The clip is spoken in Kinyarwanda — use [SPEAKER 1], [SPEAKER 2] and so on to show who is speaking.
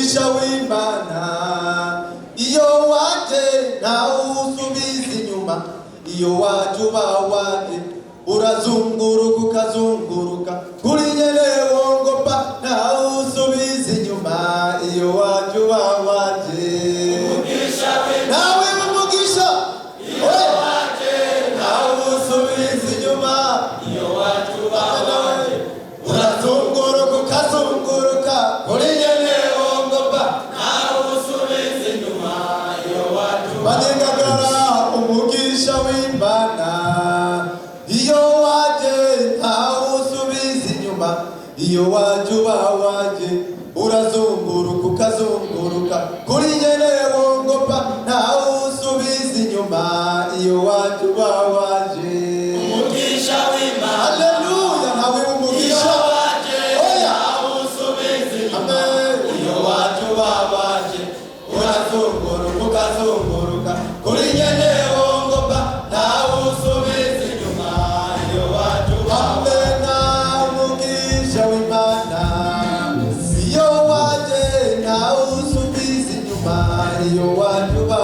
[SPEAKER 1] umugisha w'Imana iyo waje ntawusubiza inyuma, iyo waje uba waje urazunguruka ukazunguruka kuri nyene wongopa ntawusubiza inyuma, iyo waje uba waje nawe umugisha iyo waje ntawusubiza inyuma, iyo waje uba waje urazunguruka ukazunguruka kuri nyene wongopa ntawusubiza inyuma, iyo waje uba waje umugisha w'Imana iyo waje ntawusubiza inyuma, iyo waje uba waje urazunguruka ukazunguruka kuri nyene wongopa ntawusubiza inyuma, iyo waje uba waje umugisha w'Imana. Haleluya, nawe umugisha iyo waje ntawusubiza inyuma, iyo waje uba waje urazunguruka ukazunguruka kuri nyene wongopa ntawusubiza inyuma, iyo waje uba umugisha w'Imana iyo waje ntawusubiza inyuma, iyo waje uba